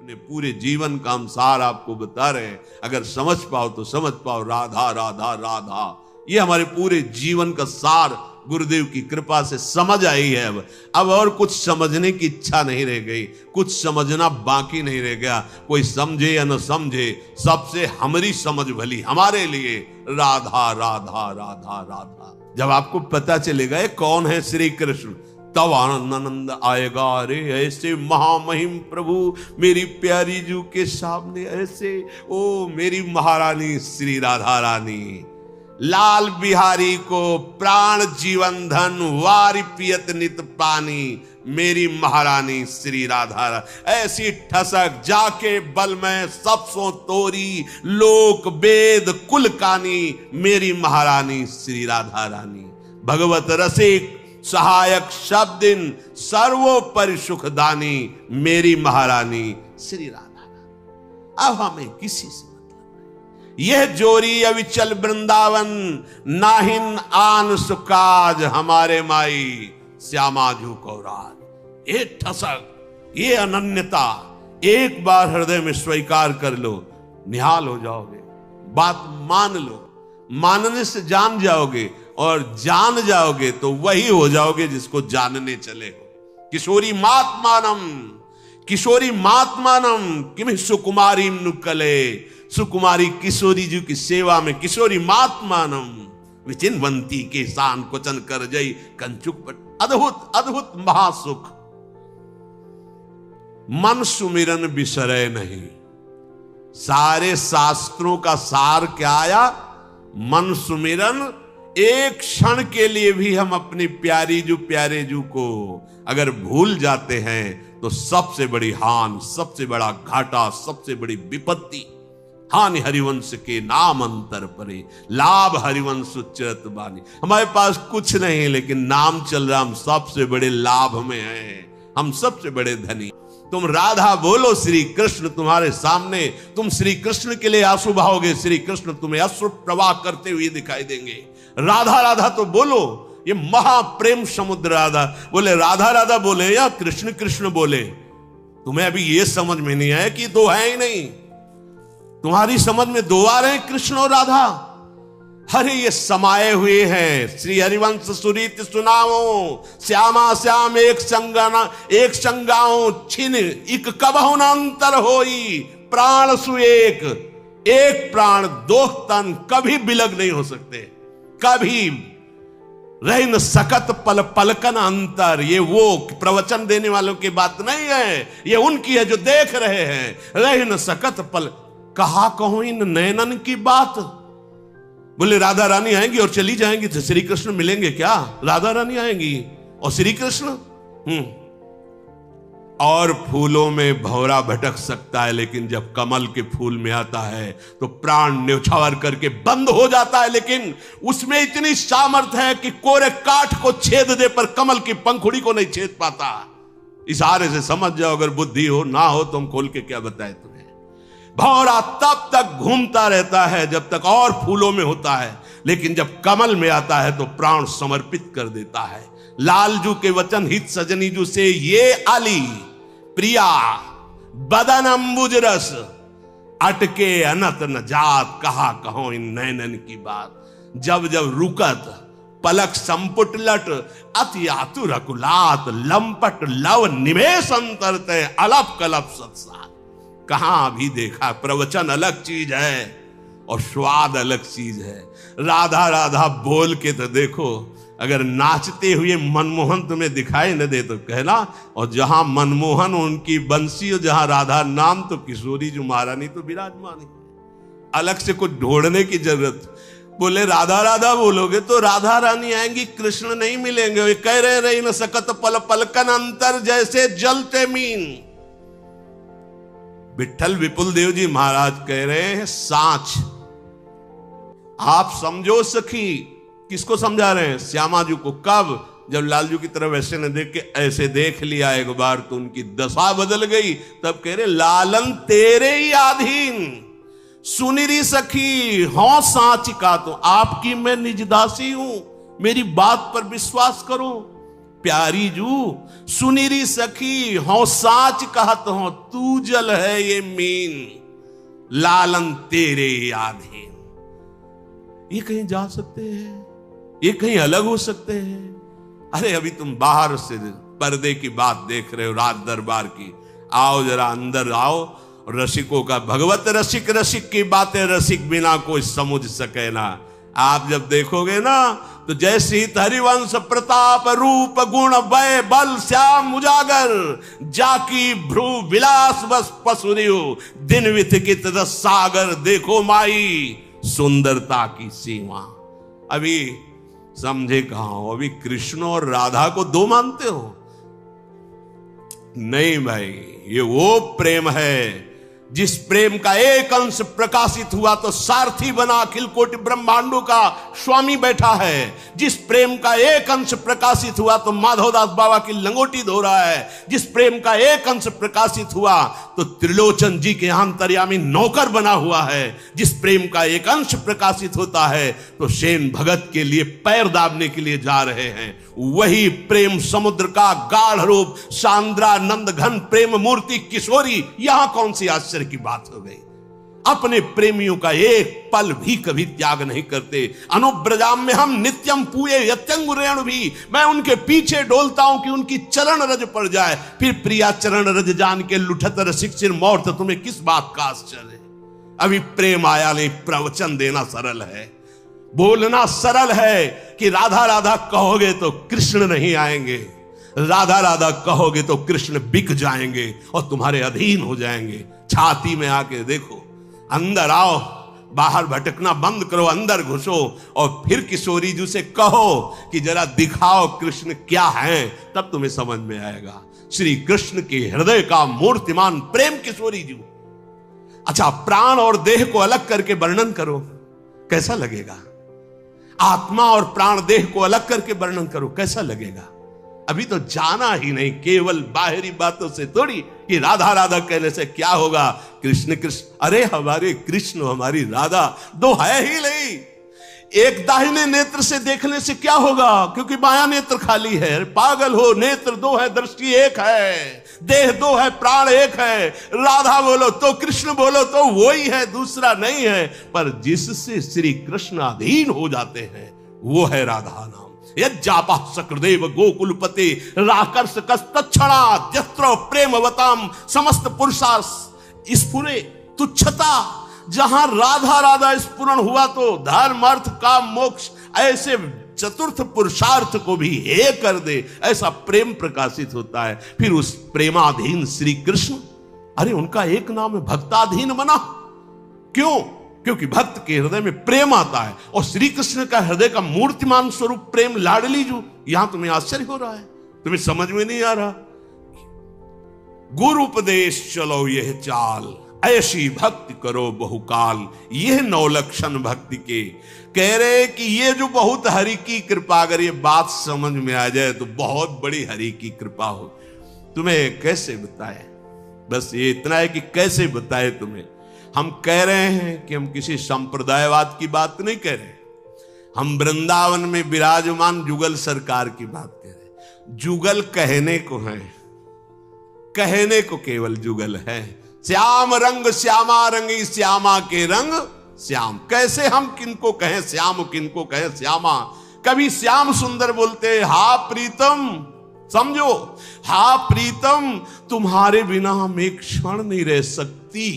अपने पूरे जीवन का हम सार आपको बता रहे हैं। अगर समझ पाओ तो समझ पाओ, राधा राधा राधा, ये हमारे पूरे जीवन का सार गुरुदेव की कृपा से समझ आई है। अब और कुछ समझने की इच्छा नहीं रह गई, कुछ समझना बाकी नहीं रह गया। कोई समझे या न समझे, सबसे हमारी समझ भली, हमारे लिए राधा राधा राधा राधा। जब आपको पता चलेगा ये कौन है श्री कृष्ण, तब आनंद आएगा। अरे ऐसे महामहिम प्रभु मेरी प्यारी जू के सामने ऐसे, ओ मेरी महारानी श्री राधा रानी, लाल बिहारी को प्राण जीवन धन वारी पियत नित पानी, मेरी महारानी श्री राधा। ऐसी ठसक जाके बल में सब सो तोरी, लोक वेद कुल कानी, मेरी महारानी श्री राधा रानी। भगवत रसिक सहायक शब्दिन सर्वोपरि सुखदानी, मेरी महारानी श्री राधा। अब हमें किसी से यह जोरी अविचल वृंदावन, नाहिन आन सुकाज, हमारे माई श्यामा जू कौराज। ये ठसक, ये अनन्यता एक बार हृदय में स्वीकार कर लो, निहाल हो जाओगे। बात मान लो, मानने से जान जाओगे, और जान जाओगे तो वही हो जाओगे जिसको जानने चले हो। किशोरी मात्मानम, किशोरी मात्मानम किम सुकुमारी नुकले, सुकुमारी किशोरी जी की सेवा में किशोरी मात्मानम विचिन्वंती के शान क्वचन कर जई कंचुक पर। अद्भुत अद्भुत महासुख, मन सुमिरन बिसरे नहीं। सारे शास्त्रों का सार क्या आया, मन सुमिरन। एक क्षण के लिए भी हम अपनी प्यारी जू प्यारे जू को अगर भूल जाते हैं तो सबसे बड़ी हानि, सबसे बड़ा घाटा, सबसे बड़ी विपत्ति। हानि हरिवंश के नाम अंतर परे, लाभ हरिवंश उच्चरत बानी। हमारे पास कुछ नहीं लेकिन नाम चल रहा, हम सबसे बड़े लाभ में हैं, हम सबसे बड़े धनी। तुम राधा बोलो, श्री कृष्ण तुम्हारे सामने, तुम श्री कृष्ण के लिए आंसू बहाओगे, श्री कृष्ण तुम्हें अश्रु प्रवाह करते हुए दिखाई देंगे। राधा राधा तो बोलो, ये महाप्रेम समुद्र राधा बोले, राधा राधा बोले या कृष्ण कृष्ण बोले। तुम्हें अभी ये समझ में नहीं आया कि दो है ही नहीं, तुम्हारी समझ में दो आ रहे हैं, कृष्ण और राधा। हरे ये समाये हुए हैं। श्री हरिवंश सुरीत सुनाओ, श्यामा श्याम एक संगाना एक संगाओ, छिन इक कबहु न अंतर होई, प्राण सु एक प्राण दो तन, कभी बिलग नहीं हो सकते, कभी रह न सकत पल पलकन अंतर। ये वो प्रवचन देने वालों की बात नहीं है, ये उनकी है जो देख रहे हैं। रह न सकत पल, कहा कहूं इन नयनन की बात। बोले राधा रानी आएंगी और चली जाएंगी तो श्री कृष्ण मिलेंगे क्या? राधा रानी आएंगी और श्री कृष्ण। और फूलों में भौरा भटक सकता है, लेकिन जब कमल के फूल में आता है तो प्राण न्यौछावर करके बंद हो जाता है। लेकिन उसमें इतनी सामर्थ्य है कि कोरे काठ को छेद दे पर कमल की पंखुड़ी को नहीं छेद पाता। इशारे से समझ जाओ, अगर बुद्धि हो ना हो तो हम खोल के क्या बताए तुम्हें। भौरा तब तक घूमता रहता है जब तक और फूलों में होता है, लेकिन जब कमल में आता है तो प्राण समर्पित कर देता है। लालजू के वचन हित सजनीजू से ये आली प्रिया बदन अंबुज रस, अटके अनत न जात, कहा कहो इन नैनन की बात। जब जब रुकत पलक संपुट लट, अति आतुर अकुलात, लंपट लव निवेश अंतरते, अलप कलप सत्सार। कहां भी देखा, प्रवचन अलग चीज है और स्वाद अलग चीज है। राधा राधा बोल के तो देखो, अगर नाचते हुए मनमोहन तुम्हें दिखाई न दे तो कहना। और जहां मनमोहन उनकी बंसी और जहां राधा नाम, तो किशोरी जो महारानी तो विराजमान है, अलग से कुछ ढूंढने की जरूरत। बोले राधा राधा बोलोगे तो राधा रानी आएंगी, कृष्ण नहीं मिलेंगे। वे कह रहे न सकत पल पलकन अंतर, जैसे जलते मीन। विठल विपुल देव जी महाराज कह रहे हैं, सांच आप समझो सखी। किसको समझा रहे हैं? श्यामा जी को। कब? जब लालजू की तरफ ऐसे न देख के ऐसे देख लिया एक बार तो उनकी दशा बदल गई। तब कह रहे, लालन तेरे ही अधीन, सुनिरी सखी हो सांच का, तो आपकी मैं निजदासी हूं, मेरी बात पर विश्वास करो। प्यारी जू सुनिरी सखी हो साच कहत हो, तू जल है ये मीन लालन तेरे याधीन। ये कहीं जा सकते हैं, ये कहीं अलग हो सकते हैं। अरे अभी तुम बाहर से पर्दे की बात देख रहे हो, राज दरबार की। आओ जरा अंदर आओ। रसिकों का भगवत रसिक, रसिक की बातें रसिक बिना कोई समझ सके ना। आप जब देखोगे ना तो जैसी हरिवंश प्रताप रूप गुण वय बल श्याम उजागर, जाकी भ्रू विलास बस पसुरियो, दिन विथिकित रस सागर, देखो माई सुंदरता की सीमा। अभी समझे कहां हो? अभी कृष्ण और राधा को दो मानते हो? नहीं भाई, ये वो प्रेम है जिस प्रेम का एक अंश प्रकाशित हुआ तो सारथी बना अखिल कोटि ब्रह्मांडों का स्वामी बैठा है। जिस प्रेम का एक अंश प्रकाशित हुआ तो माधवदास बाबा की लंगोटी धो रहा है। जिस प्रेम का एक अंश प्रकाशित हुआ तो त्रिलोचन जी के अंतर्यामी नौकर बना हुआ है। जिस प्रेम का एक अंश प्रकाशित होता है तो सेन भगत के लिए पैर दाबने के लिए जा रहे हैं। वही प्रेम समुद्र का गाढ़ रूप सांद्रानंद घन प्रेम मूर्ति किशोरी, यहां कौन सी आश्चर्य की बात हो गई। अपने प्रेमियों का एक पल भी कभी त्याग नहीं करते। अनुब्रजाम में हम नित्यम पूये यत्यंगुरेण भी, मैं उनके पीछे डोलता हूं कि उनकी चरण रज पड़ जाए। फिर प्रिया चरण रज जान के लुठत रसिक सिर मोर, तो तुम्हें किस बात का आश्चर्य है? अभी प्रेम आया नहीं, प्रवचन देना सरल है, बोलना सरल है कि राधा राधा कहोगे तो कृष्ण नहीं आएंगे, राधा राधा कहोगे तो कृष्ण बिक जाएंगे और तुम्हारे अधीन हो जाएंगे। छाती में आके देखो, अंदर आओ, बाहर भटकना बंद करो, अंदर घुसो और फिर किशोरी जी से कहो कि जरा दिखाओ कृष्ण क्या है, तब तुम्हें समझ में आएगा। श्री कृष्ण के हृदय का मूर्तिमान प्रेम किशोरी जी। अच्छा, प्राण और देह को अलग करके वर्णन करो, कैसा लगेगा? आत्मा और प्राण देह को अलग करके वर्णन करो, कैसा लगेगा? अभी तो जाना ही नहीं, केवल बाहरी बातों से थोड़ी कि राधा राधा कहने से क्या होगा। कृष्ण कृष्ण, अरे हमारे कृष्ण हमारी राधा दो है ही नहीं। एक दाहिने नेत्र से देखने से क्या होगा, क्योंकि बायां नेत्र खाली है। पागल हो, नेत्र दो है, दृष्टि एक है, देह दो है, प्राण एक है। राधा बोलो तो कृष्ण बोलो तो वो ही है, दूसरा नहीं है। पर जिससे श्री कृष्ण अधीन हो जाते हैं वो है राधा नाम। यज्जापा सकृदेव गोकुलपते राकर्ष कस्तक्षणा जस्त्र प्रेमवताम समस्त पुरुषा स्फुरे तुच्छता। जहां राधा राधा स्फुरण हुआ तो धर्म अर्थ काम मोक्ष ऐसे चतुर्थ पुरुषार्थ को भी हे कर दे, ऐसा प्रेम प्रकाशित होता है। फिर उस प्रेमाधीन श्री कृष्ण, अरे उनका एक नाम है भक्ताधीन बना। क्यों? क्योंकि भक्त के हृदय में प्रेम आता है और श्री कृष्ण का हृदय का मूर्तिमान स्वरूप प्रेम लाडली जू। यहां तुम्हें आश्चर्य हो रहा है, तुम्हें समझ में नहीं आ रहा। गुरु उपदेश चलो यह चाल, ऐसी भक्ति करो बहुकाल। यह 9 लक्षण भक्ति के कह रहे कि ये जो बहुत हरि की कृपा, अगर ये बात समझ में आ जाए तो बहुत बड़ी हरि की कृपा हो। तुम्हें कैसे बताए, बस ये इतना है कि कैसे बताए तुम्हें। हम कह रहे हैं कि हम किसी संप्रदायवाद की बात नहीं कह रहे, हम वृंदावन में विराजमान जुगल सरकार की बात कह रहे। जुगल कहने को है, कहने को केवल जुगल है। श्याम रंग श्यामा रंगी, श्यामा के रंग श्याम। कैसे हम किनको कहें श्याम, किनको कहें श्यामा? कभी श्याम सुंदर बोलते, हा प्रीतम, समझो, हा प्रीतम तुम्हारे बिना हम एक क्षण नहीं रह सकती।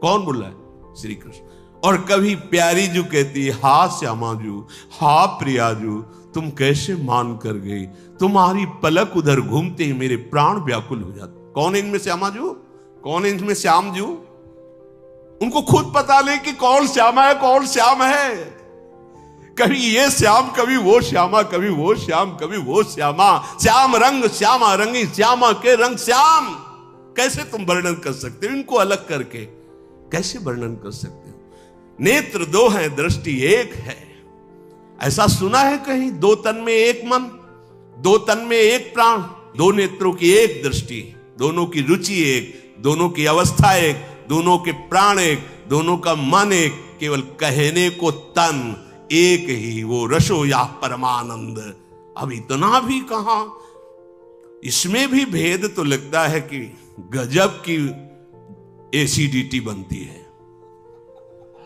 कौन बोला है? श्री कृष्ण। और कभी प्यारी जू कहती है, हा श्यामा जू, हा प्रिया जू, तुम कैसे मान कर गई, तुम्हारी पलक उधर घूमते ही मेरे प्राण व्याकुल हो जाते। कौन इनमें श्यामा जू, कौन इनमें श्याम जू? उनको खुद पता नहीं कि कौन श्यामा है, कौन श्याम है। कभी ये श्याम, कभी वो श्यामा, कभी वो श्याम, कभी वो श्यामा। श्याम रंग श्यामा रंगी, श्यामा के रंग श्याम। कैसे तुम वर्णन कर सकते हो इनको अलग करके? कैसे वर्णन कर सकते हो? नेत्र 2 हैं, दृष्टि 1 है। ऐसा सुना है कहीं? 2 तन में 1 मन, 2 तन में 1 प्राण, 2 नेत्रों की 1 दृष्टि, दोनों की रुचि 1, दोनों की अवस्था 1, दोनों के प्राण 1, दोनों का मन 1, केवल कहने को तन एक ही, वो रसो या परमानंद। अब इतना भी कहां, इसमें भी भेद तो लगता है कि गजब की एसिडिटी बनती है।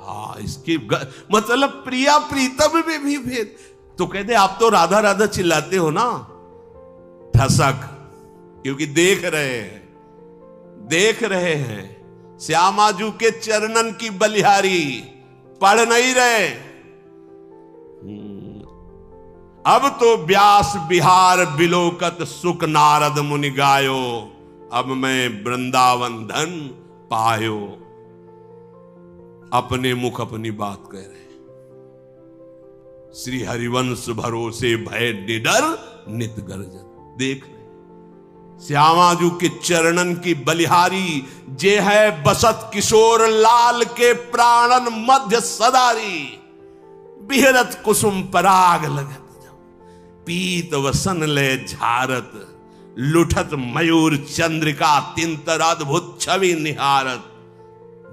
हाँ, इसकी मतलब प्रिया प्रीतम में भी भेद। तो कहते आप तो राधा राधा चिल्लाते हो ना, ठसक, क्योंकि देख रहे हैं श्यामाजू के चरणन की बलिहारी, पढ़ नहीं रहे। अब तो व्यास बिहार बिलोकत सुख नारद मुनि गायो, अब मैं वृंदावन धन पायो। अपने मुख अपनी बात कह रहे। श्री हरिवंश भरोसे भय निडर नित गर्जन। देख रहे श्यामाजू के चरणन की बलिहारी, जे है बसत किशोर लाल के प्राणन मध्य सदारी। बिहरत कुसुम पराग लगत पीत वसन ले झारत, लुठत मयूर चंद्रिका तिंतर अद्भुत छवि निहारत।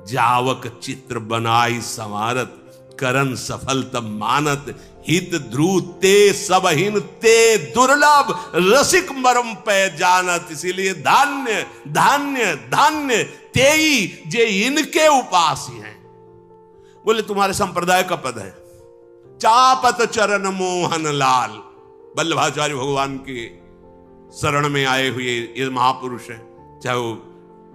जावक चित्र बनाई संवारत, करन सफल तब मानत। हित ध्रुव ते सबहीन ते दुर्लभ, रसिक मरम पे जानत। इसीलिए धान्य धान्य धान्य तेई जे इनके उपासी हैं। बोले तुम्हारे संप्रदाय का पद है, चापत चरण मोहन लाल। वल्लभाचार्य भगवान के शरण में आए हुए ये महापुरुष हैं, चाहे वो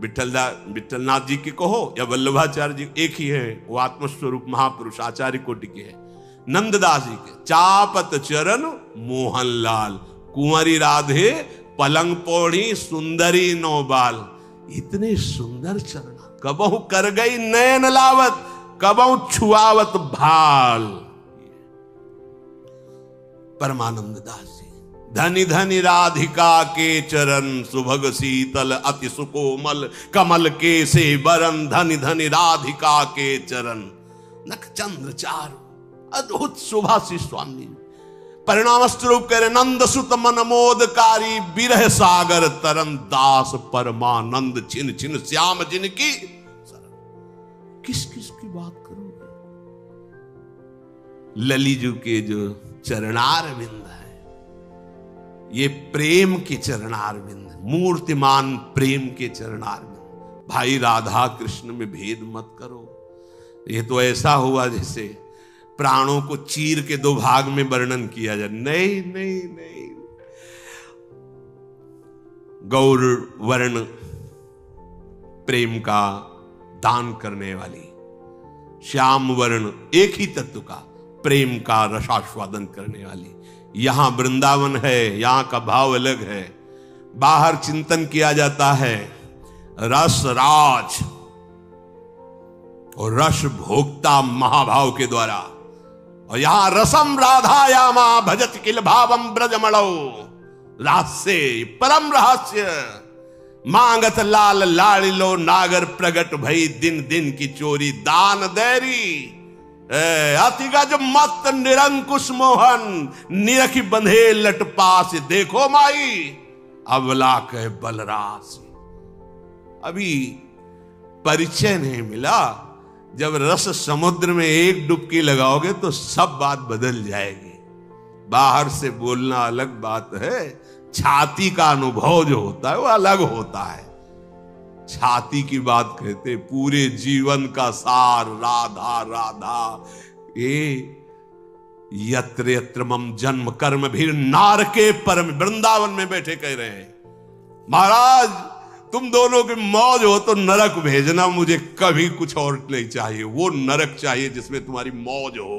विठलनाथ जी की कहो या वल्लभाचार्य जी, एक ही है, वो आत्मस्वरूप महापुरुष आचार्य कोटि के हैं। नंददास जी के चापत चरण मोहन लाल, कुंवरी राधे पलंग पौड़ी सुंदरी नौबाल। इतने सुंदर चरण, कबहु कर गई नयन लावत, कबहु छुआवत भाल। परमानंद दास जी, धनी धनी राधिका के चरण, सुभग शीतल अति सुकोमल, कमल के से बरन। धनी धनी राधिका के चरण, नख चंद्र चारु अद्भुत सुभाषी स्वामी। परिणाम स्वरूप कह रहे नंद सुत मन मोदकारी, बिरह सागर तरन दास परमानंद। छिन छिन श्याम जिनकी किस किस की बात करोगे। ललीजू के जो चरणार बिंद है, ये प्रेम के चरणार बिंद, मूर्तिमान प्रेम के चरणार बिंद। भाई राधा कृष्ण में भेद मत करो। ये तो ऐसा हुआ जैसे प्राणों को चीर के दो भाग में वर्णन किया जाए। नहीं नहीं नहीं, गौर वर्ण प्रेम का दान करने वाली, श्याम वर्ण एक ही तत्व का प्रेम का रसास्वादन करने वाली। यहां वृंदावन है, यहां का भाव अलग है। बाहर चिंतन किया जाता है रस राज और रस भोक्ता महाभाव के द्वारा, और यहां रसम राधायामा भजत किल भावम ब्रजमणौ। रहस्य परम रहस्य, मांगत लाल लाड़िलो नागर प्रगट भई, दिन दिन की चोरी दान देरी। अतिगज मत निरंकुश मोहन, निरखी बंधे लट पास। देखो माई अबला कह बलरास। अभी परिचय नहीं मिला, जब रस समुद्र में एक डुबकी लगाओगे तो सब बात बदल जाएगी। बाहर से बोलना अलग बात है, छाती का अनुभव जो होता है वो अलग होता है। छाती की बात कहते, पूरे जीवन का सार राधा राधा। यत्र यत्र मम जन्म कर्म भी नार के परम, वृंदावन में बैठे कह रहे हैं महाराज तुम दोनों की मौज हो तो नरक भेजना, मुझे कभी कुछ और नहीं चाहिए। वो नरक चाहिए जिसमें तुम्हारी मौज हो।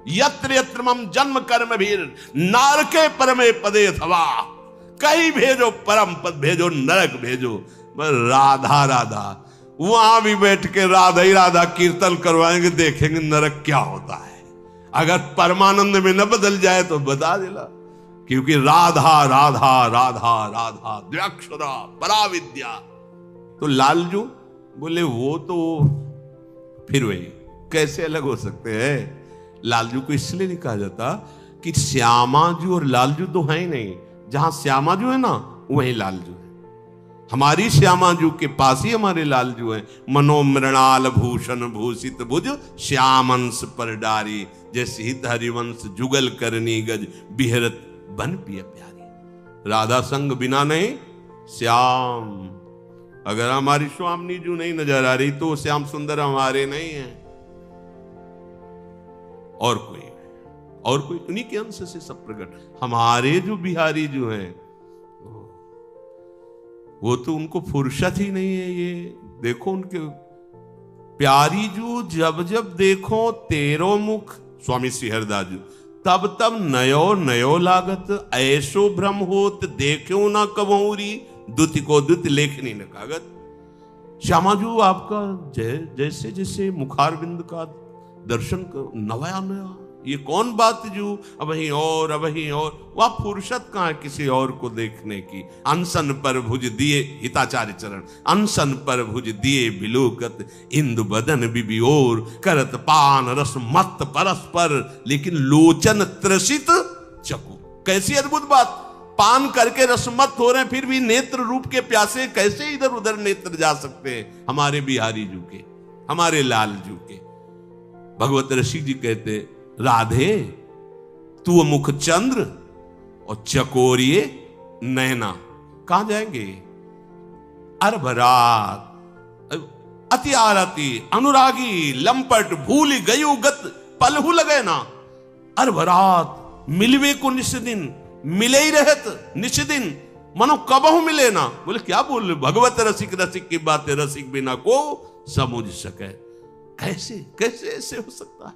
यत्र यत्र मम जन्म कर्म भी नार के परमे पदे अथवा, कहीं भेजो परम पद भेजो, नरक भेजो, राधा राधा। वहां भी बैठ के राधा ही राधा कीर्तन करवाएंगे, देखेंगे नरक क्या होता है। अगर परमानंद में न बदल जाए तो बता देना, क्योंकि राधा राधा राधा राधा द्व्यक्षरा पराविद्या। तो लालजू बोले वो तो फिर वही कैसे अलग हो सकते हैं। लालजू को इसलिए नहीं कहा जाता कि श्यामाजू और लालजू तो है ही नहीं। जहां श्यामाजू है ना वहीं लालजू है। हमारी श्यामाजू के पास ही हमारे लालजू हैं। मनोमृणाल भूषण भूषित भुज श्यामंश पर डारी, जैसे हित हरिवंश जुगल करनी गज बिहरत बन पिय प्यारी। राधा संग बिना नहीं श्याम। अगर हमारी स्वामिनी जो नहीं नजर आ रही तो श्याम सुंदर हमारे नहीं है, और कोई उन्हीं के अंश से सब प्रकट। हमारे जो बिहारी जो हैं वो तो उनको फुर्सत ही नहीं है। ये देखो उनके प्यारी जो जब जब देखो तेरो मुख, स्वामी श्री हरिदास जी, तब तब नयो नयो लागत, ऐसो भ्रम होत देखो ना कबहूरी, दुति को दुति लेखनी न कागत। श्यामा जी आपका जैसे जैसे मुखारविंद का दर्शन नया नया, ये कौन बात जो अब ही और वह फुर्सत कहां है किसी और को देखने की। अनशन पर भुज दिए, हिताचार्य चरण, अनशन पर भुज दिए बिलोकत, इंदु बदन बिबियोर, करत पान रस मत परस्पर, लेकिन लोचन त्रसित चको। कैसी अद्भुत बात, पान करके रसमत हो रहे हैं फिर भी नेत्र रूप के प्यासे कैसे इधर उधर नेत्र जा सकते हैं हमारे बिहारी जू के, हमारे लाल जू के। भगवत रसिक जी कहते, राधे तू मुख चंद्र और चकोरिए नैना, कहां जाएंगे? अरभरात अति आरती अनुरागी लंपट भूल गयु गत पलहु लगे ना। अरभरात मिलवे को निश दिन, मिले ही रहत निश दिन, मनो कबहु मिले ना। बोले क्या बोल रहे, भगवत रसिक रसिक की बातें रसिक बिना को समझ सके। कैसे कैसे ऐसे हो सकता है?